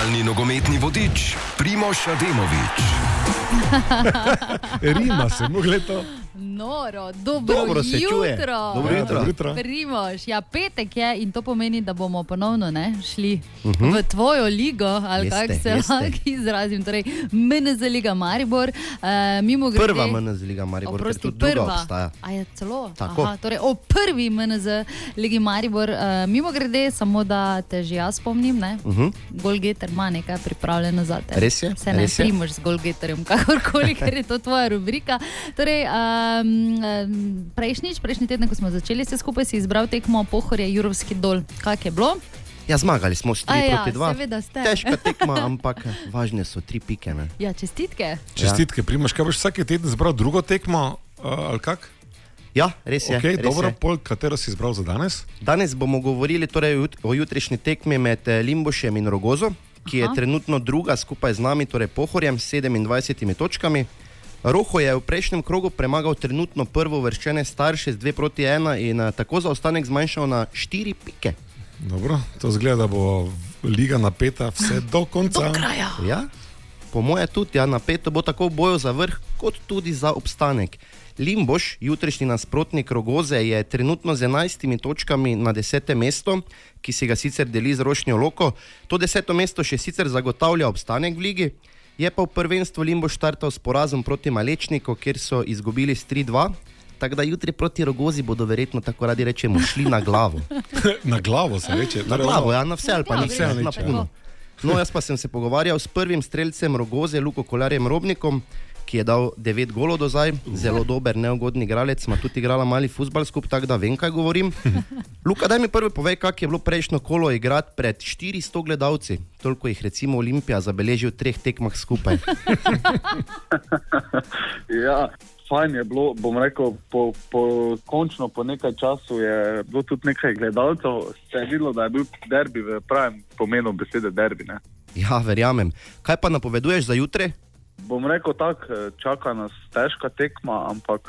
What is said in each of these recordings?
Lokalni nogometni vodič Primož Ademovič. Rima se, mogli to. Noro, dobro se čuje. jutro. Dobro jutro. Primož, ja, petek je in to pomeni, da bomo ponovno šli v tvojo ligo, ali kako se lahko izrazim, torej MNZ Liga Maribor. Prva MNZ Liga Maribor, ker tudi druga obstaja. A je celo? Tako. Aha, torej o prvi MNZ Ligi Maribor. Mimo grede, samo da te že jaz spomnim, ne? Golgeter ima nekaj pripravljeno za te. Res je? Se ne Primož z Golgeterjem, kakorkoli, ker je to tvoja rubrika. Torej, prejšnji teden, ko smo začeli se skupaj, si izbral tekmo Pohorje Jurovski Dol. Kak je bilo? Ja, zmagali smo 4-2. Seveda ste. Težka tekma, ampak važne so 3 pike. Ne? Ja, čestitke. Čestitke, Primož, kaj boš vsake teden izbral drugo tekmo, ali kak? Ja, res je. Okay, res dobro, je. pol, katero si izbral za danes? Danes bomo govorili torej o jutrišnji tekmi med Limbušem in Rogozo, ki je trenutno druga skupaj z nami, torej Pohorjem, s 27 točkami. Roho je v prejšnjem krogu premagal trenutno prvo uvrščene Starše z 2-1 in tako zaostanek zmanjšal na 4 pike. Dobro, to zgleda, da bo liga napeta vse do konca. Do kraja. Ja, po moje tudi, ja, napeto bo tako v boju za vrh, kot tudi za obstanek. Limbuš, jutrišnji nasprotnik Rogoze, je trenutno z 11 točkami na 10. mesto, ki si ga sicer deli z Rošnjo Loko. To 10. mesto še sicer zagotavlja obstanek v ligi. Je pa v prvenstvu Limbuš štartal s porazom proti Malečniku, kjer so izgubili s 3-2. Tako da jutri proti Rogozi bodo verjetno, tako radi rečemo, šli na glavo. Na glavo se reče. Na glavo, ja, na vse ali pa Ja, nič, na puno. No, jaz pa sem se pogovarjal s prvim strelcem Rogoze, Luko Kolarjem Robnikom, ki je dal 9 golov do zdaj. Zelo dober, neugodni igralec, ima tudi igrala mali fuzbal skup, tako da vem, kaj govorim. Luka, daj mi prvi povej, kak je bilo prejšnjo kolo igrati pred 400 gledalci. Toliko jih recimo Olimpija zabeleži v 3 tekmah skupaj. Ja, fajn je bilo, bom rekel, končno po nekaj času je bilo tudi nekaj gledalcev. Se je videlo, da je bil derbi v pravem pomenu besede derbi, ne? Ja, verjamem. Kaj pa napoveduješ za jutri? Bom rekel tako, čaka nas težka tekma, ampak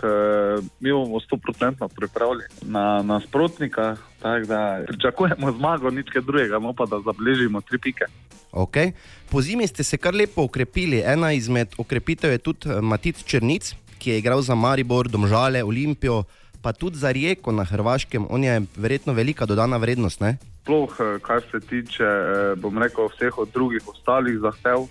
mi bomo 100% pripravljeni na nasprotnika, tako da pričakujemo zmago, nič kaj drugega, no pa da zabeležimo 3 pike. Okay. Po zimi ste se kar lepo okrepili. Ena izmed okrepitev je tudi Matic Črnic, ki je igral za Maribor, Domžale, Olimpijo, pa tudi za Rijeko na Hrvaškem. On je verjetno velika dodana vrednost, ne? Sploh, kar se tiče, bom rekel, vseh od drugih ostalih zahtev,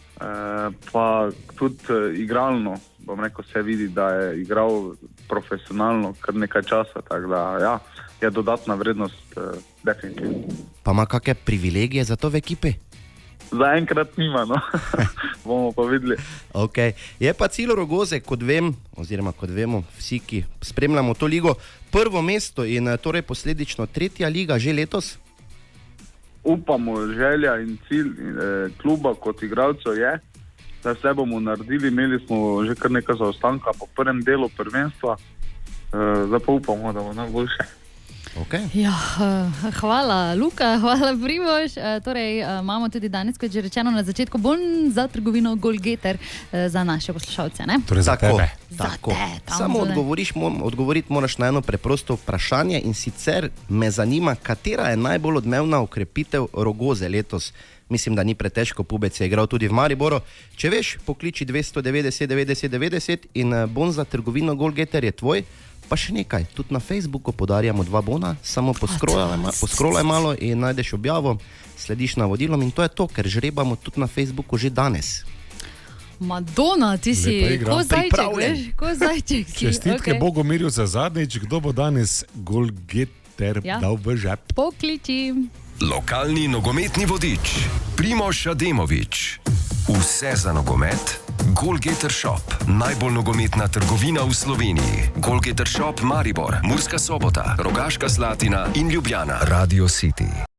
pa tudi igralno, bom rekel, se vidi, da je igral profesionalno kar nekaj časa, tako da ja, je dodatna vrednost definitivno. Pa ima kakšne privilegije za to v ekipi? Zaenkrat nima, no. Bomo pa videli. Okay. Je pa cilj Rogoze, kot vem, oziroma kot vemo vsi, ki spremljamo to ligo, prvo mesto in torej posledično 3. liga že letos? Upamo, želja in cilj kluba kot igralcev je, da vse bomo naredili. Imeli smo že kar nekaj zaostanka po prvem delu prvenstva, zdaj pa upamo, da bo najboljše. Okay. Ja, hvala Luka, hvala Primož. Torej, imamo tudi danes, kot že rečeno na začetku, bolj za trgovino Golgeter za naše poslušalce, ne? Torej za tebe. Tako. Samo odgovoriti moraš na eno preprosto vprašanje in sicer me zanima, katera je najbolj odmevna okrepitev Rogoze letos. Mislim, da ni pretežko, Pubec je igral tudi v Mariboru. Če veš, pokliči 290 90 90 in bon za trgovino Golgeter je tvoj. Pa še nekaj, tudi na Facebooku podarjamo 2 bona, samo poskrolaj malo in najdeš objavo, slediš navodilom in to je to, ker žrebamo tudi na Facebooku že danes. Madonna, ti si ko zajček, veš? Ko zajček si. Čestitke Bogomirju za zadnjič, kdo bo danes Golgeter dal v žep. Pokliči. Lokalni nogometni vodič Primož Ademovič. Vse za nogomet. Golgeter Shop, najbolj nogometna trgovina v Sloveniji. Golgeter Shop Maribor, Murska Sobota, Rogaška Slatina in Ljubljana. Radio City.